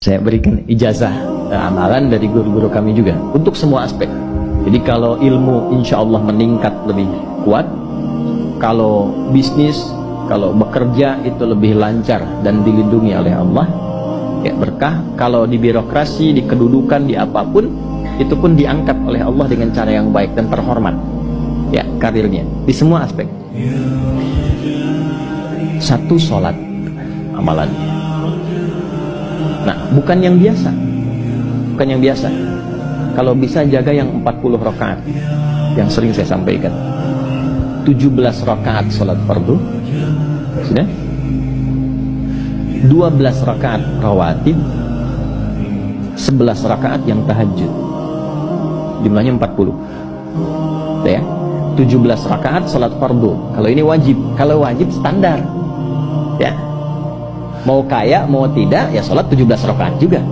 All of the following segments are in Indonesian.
Saya berikan ijazah amalan dari guru-guru kami juga untuk semua aspek. Jadi kalau ilmu insya Allah meningkat lebih kuat, kalau bisnis, kalau bekerja itu lebih lancar dan dilindungi oleh Allah, ya berkah. Kalau di birokrasi, di kedudukan, di apapun, itu pun diangkat oleh Allah dengan cara yang baik dan terhormat, ya karirnya di semua aspek. Satu sholat amalannya. Nah, bukan yang biasa. Bukan yang biasa. Kalau bisa jaga yang 40 rakaat yang sering saya sampaikan. 17 rakaat salat fardu. Sudah? 12 rakaat rawatib. 11 rakaat yang tahajud. Jumlahnya 40. Ya. 17 rakaat salat fardu. Kalau ini wajib. Kalau wajib standar. Ya. Mau kaya, mau tidak, ya sholat 17 rakaat juga.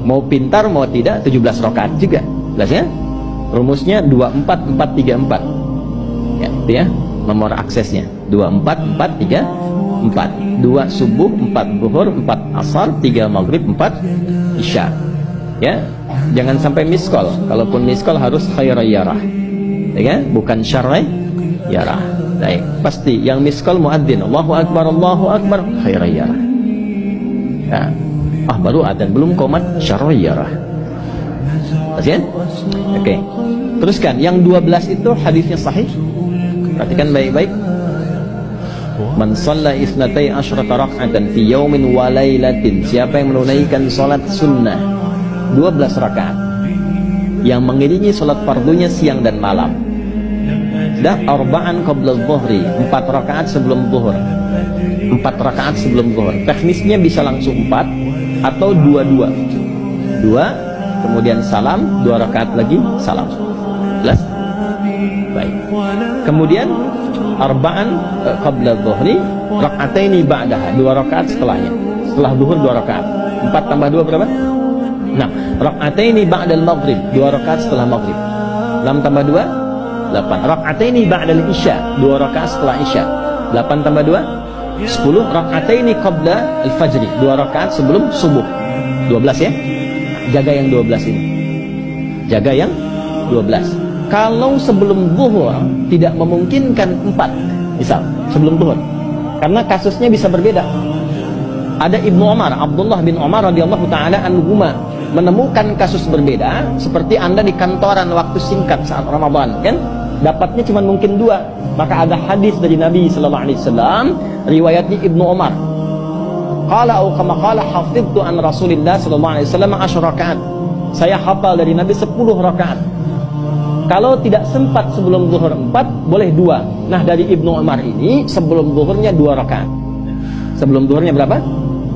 Mau pintar, mau tidak, 17 rakaat juga. Jelas ya? Rumusnya 24-4-3-4. Ya, itu ya, nomor aksesnya. 24-4-3-4. 2 subuh, 4 zuhur, 4 asar, 3 maghrib, 4 isya. Ya, jangan sampai miskol. Kalaupun miskol harus khairayyarah. Ya kan? Bukan syarrayyarah. Baik, pasti yang miskol muadzin. Allahu akbar, khairayyarah. Ya. Baru adzan, belum qomat syarrayyarah. Ya? Oke. Teruskan, yang 12 itu hadisnya sahih. Perhatikan baik-baik. Man shalla isnatai asyrata rak'atan fi yaumin wa lailatin. Siapa yang menunaikan salat sunnah 12 rakaat yang mengiringi salat fardunya siang dan malam. Dah arba'an qabla adh-dhuhri, 4 rakaat sebelum zuhur. 4 rakaat sebelum zuhur. Teknisnya bisa langsung 4 atau 2-2. 2 kemudian salam, 2 rakaat lagi salam. Jelas? Baik. Kemudian arba'an qabla adh-dhuhri, rak'ataini ba'daha, 2 rakaat setelahnya. Setelah zuhur 2 rakaat. 4 tambah 2 berapa? 6. Rak'ataini ba'dal maghrib, 2 rakaat setelah maghrib. 6 tambah 2 8. Rak'ataini ba'dal isya, 2 rakaat setelah isya. 8 tambah 2 10. Rak'ataini qabla al-fajri, 2 rakaat sebelum subuh. 12 ya. Jaga yang 12 ini. Jaga yang 12. Kalau sebelum zuhur tidak memungkinkan 4, misal sebelum zuhur, karena kasusnya bisa berbeda. Ada Ibnu Umar, Abdullah bin Umar radhiyallahu taala anhuma, menemukan kasus berbeda. Seperti Anda di kantoran waktu singkat saat Ramadan, kan? Dapatnya cuma mungkin 2. Maka ada hadis dari Nabi sallallahu alaihi wasallam, riwayatnya Ibnu Umar. Qala au kama qala hafidtu an Rasulillah sallallahu alaihi wasallam 10 rakaat. Saya hafal dari Nabi 10 rakaat. Kalau tidak sempat sebelum zuhur 4, boleh 2. Nah, dari Ibnu Umar ini sebelum zuhurnya 2 rakaat. Sebelum zuhurnya berapa?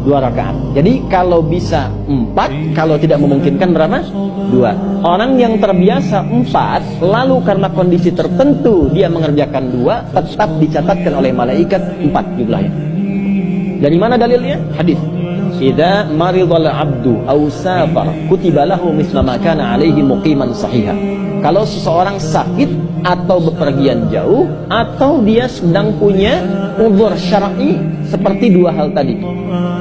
2 rakaat. Jadi kalau bisa 4, kalau tidak memungkinkan berapa? 2. Orang yang terbiasa 4, lalu karena kondisi tertentu dia mengerjakan 2, tetap dicatatkan oleh malaikat 4 jumlahnya. Dari mana dalilnya? Hadis. Idza maridal 'abdu aw safar kutiba lahu misla ma kana 'alaihi muqiman sahiha. Kalau seseorang sakit atau bepergian jauh atau dia sedang punya uzur syar'i seperti 2 hal tadi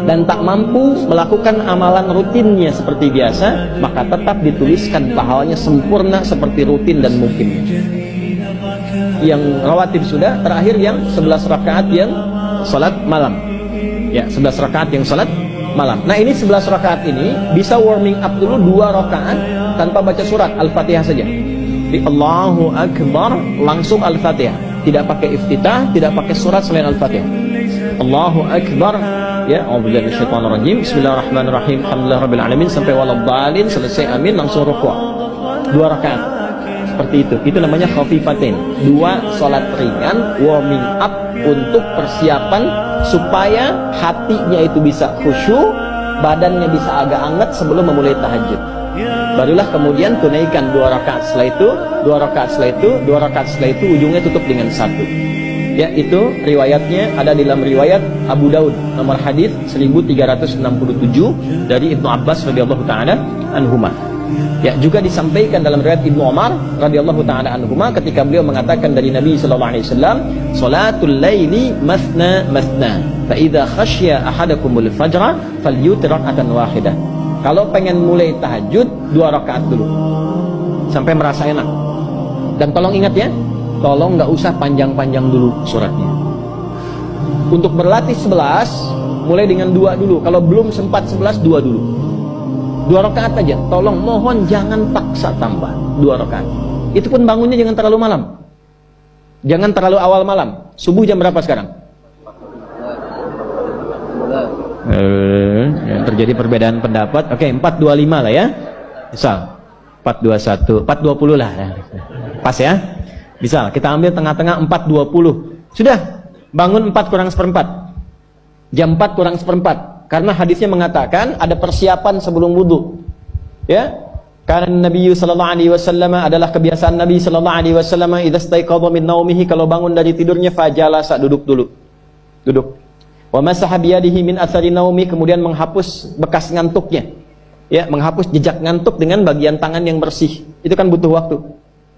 dan tak mampu melakukan amalan rutinnya seperti biasa, maka tetap dituliskan pahalanya sempurna seperti rutin dan mukim. Yang rawatib sudah, terakhir yang 11 rakaat yang salat malam. Ya, 11 rakaat yang salat malam. Nah, ini 11 rakaat ini bisa warming up dulu 2 rakaat tanpa baca surat, Al-Fatihah saja. Di Allahu Akbar langsung Al-Fatihah, tidak pakai iftitah, tidak pakai surat selain Al-Fatihah. Allahu Akbar, ya, a'udzubillahi minasyaitonir rajim, bismillahirrahmanirrahim, alhamdulillahirabbil alamin sampai waladhdallin, selesai amin, langsung rukuk. 2 rakaat. Seperti itu. Itu namanya khafifatain. 2 salat ringan, warming up untuk persiapan supaya hatinya itu bisa khusyuk, badannya bisa agak hangat sebelum memulai tahajud. Barulah kemudian tunaikan 2 rakaat setelah itu, 2 rakaat setelah itu, 2 rakaat setelah itu, ujungnya tutup dengan 1. Ya, itu riwayatnya ada di dalam riwayat Abu Daud, nomor hadis 1367 dari Ibnu Abbas radhiyallahu taala anhuma. Ya, juga disampaikan dalam riwayat Ibnu Umar radhiyallahu taala anhuma ketika beliau mengatakan dari Nabi sallallahu alaihi wasallam, "Salatul laili masna masna, fa idza khasya ahadakumul fajra falyutir rak'atan wahidah." Kalau pengen mulai tahajud 2 rakaat dulu sampai merasa enak. Dan tolong ingat ya, tolong nggak usah panjang-panjang dulu suratnya. Untuk berlatih 11, mulai dengan 2 dulu. Kalau belum sempat 11, 2 dulu. 2 rakaat aja. Tolong, mohon jangan paksa tambah 2 rakaat. Itu pun bangunnya jangan terlalu malam. Jangan terlalu awal malam. Subuh jam berapa sekarang? Terjadi perbedaan pendapat. Oke, 4.25 lah ya. Misal 4.21, 4.20 lah. Pas ya. Misal kita ambil tengah-tengah 4.20. Sudah, bangun 4 kurang seperempat. Jam 4 kurang seperempat. Karena hadisnya mengatakan ada persiapan sebelum wudu. Ya. Karena Nabi sallallahu alaihi wasallam adalah kebiasaan Nabi sallallahu alaihi wasallam idza staiqadha min naumihi, kalau bangun dari tidurnya fajalasa, duduk dulu. Duduk. Wa masaha biyadihi min athari naumi, kemudian menghapus bekas ngantuknya. Ya, menghapus jejak ngantuk dengan bagian tangan yang bersih. Itu kan butuh waktu.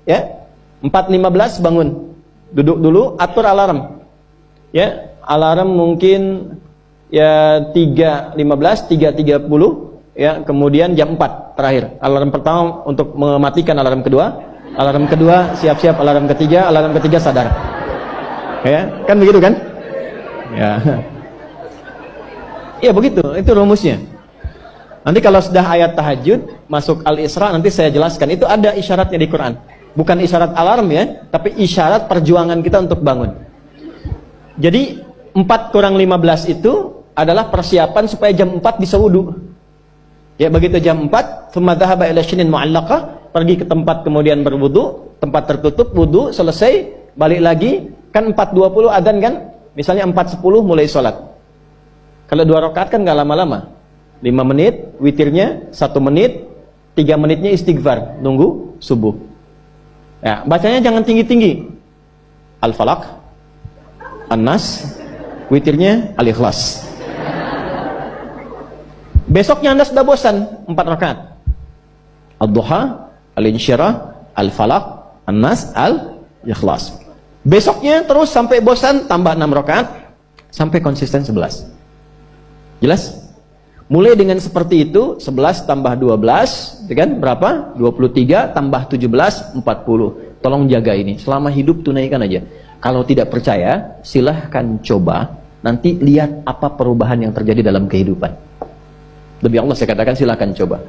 Ya. 4.15 bangun. Duduk dulu, atur alarm. Ya, alarm mungkin ya 3.15, 3.30, ya, kemudian jam 4 terakhir. Alarm pertama untuk mematikan alarm kedua. Alarm kedua siap-siap, alarm ketiga, alarm ketiga sadar. Ya, kan begitu kan? Ya. Ya begitu, itu rumusnya. Nanti kalau sudah ayat tahajud masuk Al-Isra, nanti saya jelaskan. Itu ada isyaratnya di Quran. Bukan isyarat alarm ya, tapi isyarat perjuangan kita untuk bangun. Jadi 4 kurang 15 itu adalah persiapan supaya jam 4 bisa wudu. Ya, begitu jam 4, thumma dhahaba ila shinin mu'allaqah, pergi ke tempat kemudian berwudu, tempat tertutup, wudu, selesai, balik lagi, kan 4.20 adzan kan? Misalnya 4.10 mulai sholat. Kalau 2 rakaat kan nggak lama-lama. 5 menit, witirnya 1 menit, 3 menitnya istighfar, nunggu subuh. Ya, bacanya jangan tinggi-tinggi. Al-Falaq, An-Nas, witirnya Al-Ikhlas. Besoknya Anda sudah bosan 4 rakaat. Ad-Duha, Al-Insyirah, Al-Falaq, An-Nas, Al-Ikhlas. Besoknya terus sampai bosan, tambah 6 rakaat sampai konsisten 11. Jelas? Mulai dengan seperti itu, 11 tambah 12, itu kan berapa? 23 tambah 17, 40. Tolong jaga ini, selama hidup tunaikan aja. Kalau tidak percaya, silahkan coba, nanti lihat apa perubahan yang terjadi dalam kehidupan. Demi Allah saya katakan silahkan coba.